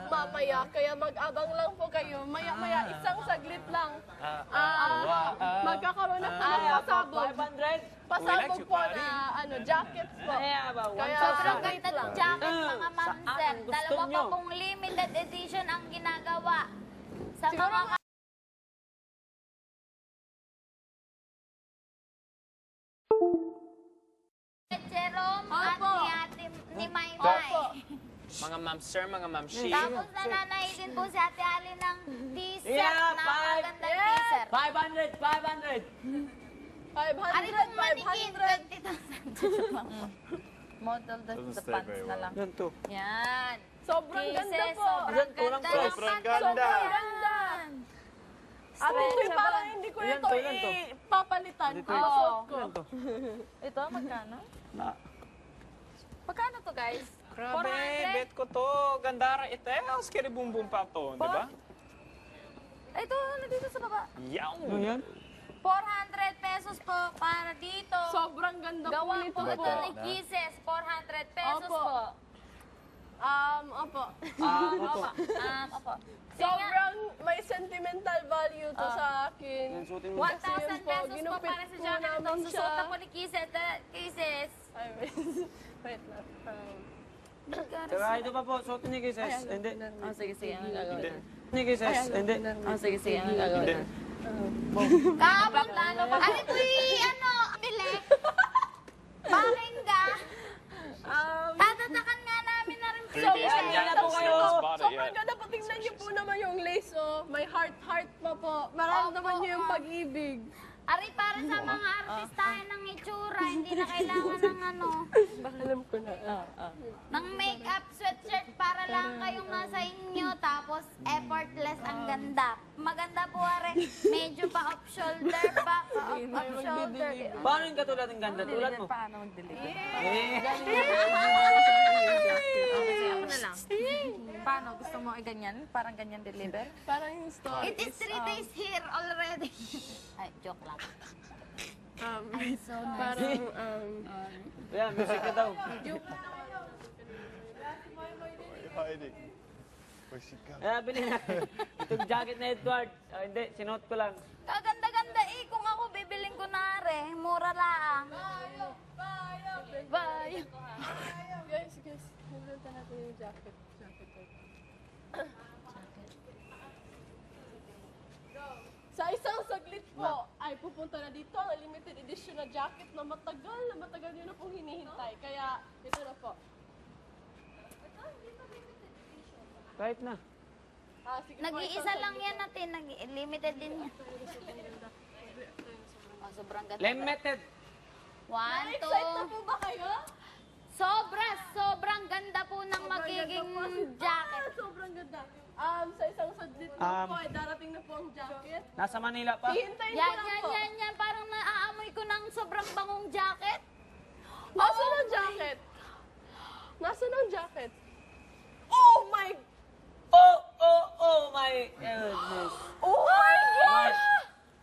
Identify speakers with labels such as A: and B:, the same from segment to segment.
A: mamaya, kaya mag-abang lang po kayo. Maya-maya, isang saglit lang. Magkakaroon na po ng pasabog.
B: 500?
A: Pasabog po na jackets po. Kaya
C: Sobrang ganda ng jacket, mga ma'am sir.
B: gusto
C: Dalawa
B: nyo?
C: pa pong limited edition ang ginagawa. Sa
A: Siguro
C: mga Jerome at
A: Opo.
C: ni Maymay.
A: Opo.
D: Mga ma'am sir, mga ma'am she.
C: Tapos nananahi din po si Ate Ali ng t-shirt.
B: Yeah,
C: Napakagandang
A: five.
C: t-shirt.
B: 500!
C: Ari pong manikin,
A: 500.
C: 20,000. Model the pants na lang.
B: Yan to.
C: Yan.
A: Sobrang ganda
C: Cases,
A: po.
C: sobrang
B: Kulang
C: ganda.
B: pa.
C: ng
E: Sobrang
C: pants.
E: ganda.
A: Sobrang ganda. Ate Tuy, parang hindi ko
B: Ilan
A: ito
B: to, ilan to?
A: ipapalitan.
B: Ito,
A: Masuot ko.
B: Yan to.
C: Ito, magkano?
B: Na.
C: Magkano to, guys?
D: Grabe,
C: 400?
D: bet ko to. Gandara ito. Scary boom boom pa to, di ba?
C: Ito, nandito sa baba.
D: Yaw!
B: Ano yan?
C: 400 pesos po para dito.
A: Sobrang ganda po
C: Gawa
A: nito
C: po ito
A: po.
C: ni Kisses. 400 pesos
A: Opo.
C: po.
A: Opo.
C: Opo.
A: Sobrang may sentimental value to sa akin.
B: Yan, suotin mo.
C: 1,000
A: Kasi yun po,
C: pesos po
A: ginupit
C: para sa
A: po
C: jacket ito.
A: namin
C: Susuot
A: siya.
C: ako ni Kisses. Kisses.
A: Ay, wait lang.
B: Saka ito pa po, suotin ni Kisses. Hindi.
C: Sige, sige. Ang gagawin na.
B: Ni Kisses. Hindi.
C: Sige, sige. Ang gagawin na. Kapag lalo pa. Ano ito bili? Pakingga. Tatatakan nga namin na rin po.
D: 3 days from
B: Yan na
D: now,
B: po
D: still
B: kayo.
D: not spotted
A: Sobrang
D: yet.
A: ganda po. Tingnan niyo po naman yung lace, oh. May heart pa po. Maramdaman niyo yung pag-ibig.
C: Ari, para sa mga artistahin ng itsura, hindi na kailangan ng
A: Alam ko na.
C: ng make-up sweatshirt para lang kayong nasa inyo, tapos effortless ang ganda. Maganda po, Are. Medyo pa off-shoulder pa. Off-shoulder.
B: Paano yung katulad ng ganda? Tulad mo?
F: Paano mag-deliver?
B: Eh.
F: Ako na lang. Paano? Gusto mo ganyan? Parang ganyan deliver?
A: Parang yung story
C: It is 3 days here already. Ay, joke lang. Ay, so nice.
A: parang,
B: Yan, music ka daw.
E: Hiding. Where's she going?
B: Kaya bilhin na. Itong jacket na Edward. Hindi, sinuot ko lang.
C: Kaganda-ganda eh. Kung ako bibiling ko na, Are, mura lang. Bye.
A: guys, nabenta natin yung jacket. Sa isang saglit po, ay pupunta na dito ang limited edition na jacket na matagal nyo na pong hinihintay. Kaya, ito na po.
B: Kahit na.
A: Sige po,
C: Nag-iisa
A: isang
C: lang
A: saglit.
C: yan natin. Limited din yan. Oh, sobrang ganda.
B: Limited.
C: 1, 2.
A: Na-excite na po ba kayo?
C: Sobrang ganda po ng magiging jacket.
A: Sobrang ganda. Sa isang saglit po po, ay darating na po ang jacket.
B: Nasa Manila pa.
A: Hihintayin ko
C: Yan,
A: lang
C: yan,
A: po.
C: yan. Parang naaamoy ko ng sobrang bangong jacket.
A: Nasaan ang jacket? Nasaan ang jacket? Oh my!
B: Oh my goodness.
A: Oh my God!
B: Mark.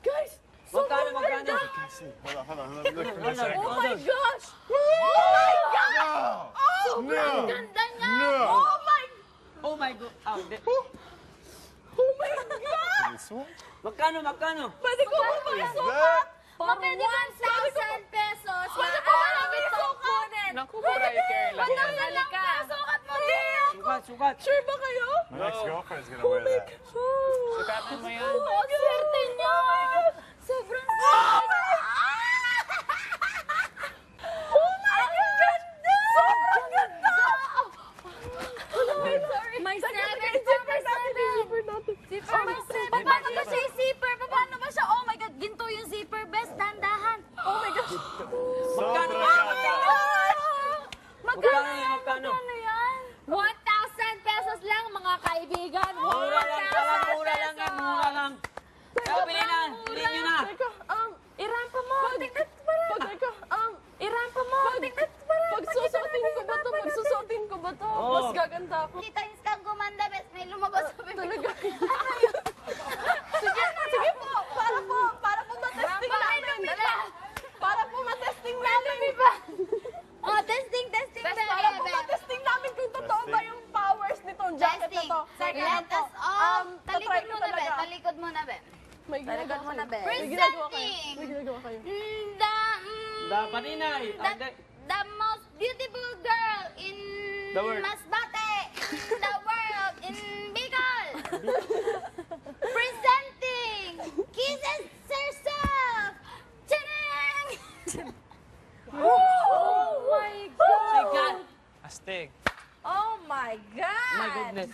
A: Guys!
B: Magkano,
A: sobrang
B: magkano?
A: ganda!
E: Can't see. Hold on. Let me look for a
B: Hold on.
E: second.
A: Oh my gosh! Oh my God!
E: No!
A: Sobrang
E: No!
A: ganda niya!
E: No!
A: Oh my!
B: Oh my God. Hindi.
A: Oh my God!
E: This one?
B: Magkano?
A: Pwede ko ba
E: Is
A: maisukat?
E: that?
C: For 1,000 pesos,
A: Pwede ko ba
C: maaari itong
A: maisukat?
C: kunin.
D: Naku, Mariah Carey lang yan.
C: Pagkakala lang sukat mo din.
B: Sukat.
A: Sure ba kayo?
E: My ex-girlfriend's gonna wear that.
D: Sukatan mo yan.
C: Oh, ang swerte niyo. Sobrang
A: Sobrang ganda!
C: May
A: Sige,
C: 7
A: zipper natin.
C: Zipper may 7. Paano ba siya yung zipper? Paano ba siya? Oh my God, ginto yung zipper. Best, dandahan. Oh my gosh.
E: Sobrang ganda.
B: Magkano?
C: yan? 1,000 pesos lang, mga kaibigan.
B: Mura lang.
C: 1,000
B: Mura lang. Kaya bilhin nyo na.
A: Teka,
C: Irampa mo.
A: teka,
C: Irampa mo.
A: pagsusutin ko ba to?
B: Oo.
A: Mas gaganda ako.
C: Kita yung skag gumanda, best. May lumabas sa bibig.
A: Talaga. Sige po, para po matesting namin. Para po matesting namin.
C: Oh, testing,
A: Para po matesting namin kung totoo ba yung powers nitong jacket na
C: Testing.
A: to.
C: Let us all.
A: tatry
C: Talikod
A: ko
C: muna, be.
A: talaga.
C: Talikod muna, be.
A: May ginagawa
F: mo na,
A: kayo.
F: be.
A: May ginagawa kayo.
C: Presenting.
A: May ginagawa kayo.
B: Da paninay.
C: The most beautiful girl in
B: The world.
C: Masbate, in the world, in Bicol. Presenting Kisses herself. Tadang!
F: Oh my God!
D: Astig.
F: Oh my God!
B: My goodness.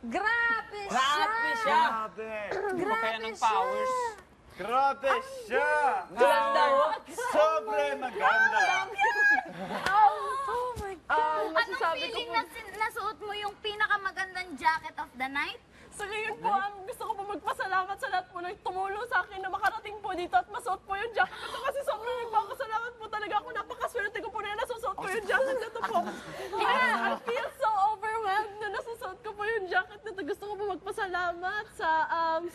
F: Grabe siya!
B: Grabe siya.
E: Grabe!
D: Iba kaya ng powers.
E: Grabe siya!
B: Ganda oh.
E: Sobre maganda!
F: Oh my God!
C: Anong
A: Masasabi ko
C: feeling
A: po,
C: na nasuot mo yung pinakamagandang jacket of the night?
A: sa ngayon po, gusto ko po magpasalamat sa lahat po na tumulong sa akin na makarating po dito at masuot po yung jacket na to kasi sobrang nagpapasalamat po talaga ako. Napakaswerte ko po na nasusuot ko yung jacket na to po. I feel so overwhelmed na nasusuot ko po yung jacket na to. Gusto ko po magpasalamat sa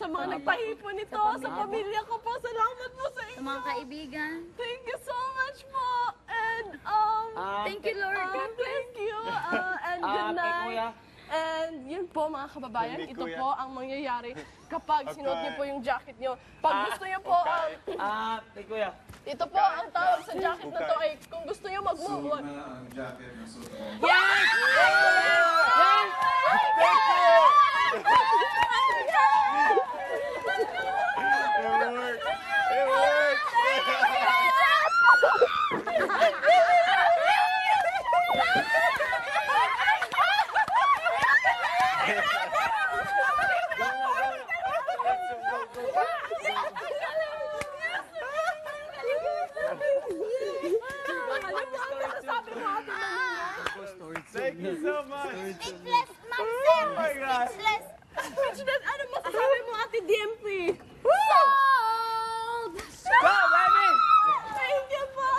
A: mga nagpahipon nito, sa pamilya ko po. Salamat po sa
C: Sa
A: inyo.
C: mga kaibigan?
A: Thank you so much po. And
C: Thank you, Lord.
A: thank you. And good
B: kay
A: night.
B: Kuya.
A: And yun po mga kababayan,
E: Hindi,
A: ito
E: Kuya.
A: po ang mangyayari kapag sinuot niyo po yung jacket niyo. Pag gusto niyo po,
B: Kay Kuya.
A: ito po ang tawag sa jacket na to ay kung gusto niyo mag-move on.
G: ang jacket na suot mo.
E: It worked! It worked! Thank you so much!
C: Speechless, Ma'am Sam.
E: Oh my God.
C: Speechless.
A: Speechless, ano masasabi mo Ate DMP?
C: Sold!
B: Go, baby!
A: Thank you po!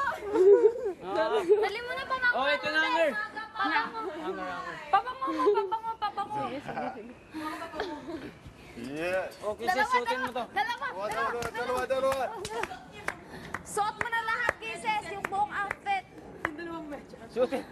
C: Dali mo na pa, Ma'am.
B: Oh, ito na, Hanger.
F: Papa mo.
E: Yeah!
B: Okay, sis, suotin mo to.
C: Dalawa.
E: Dalawa!
F: Suot mo na lahat, Kisses, yung buong outfit.
B: Suotin.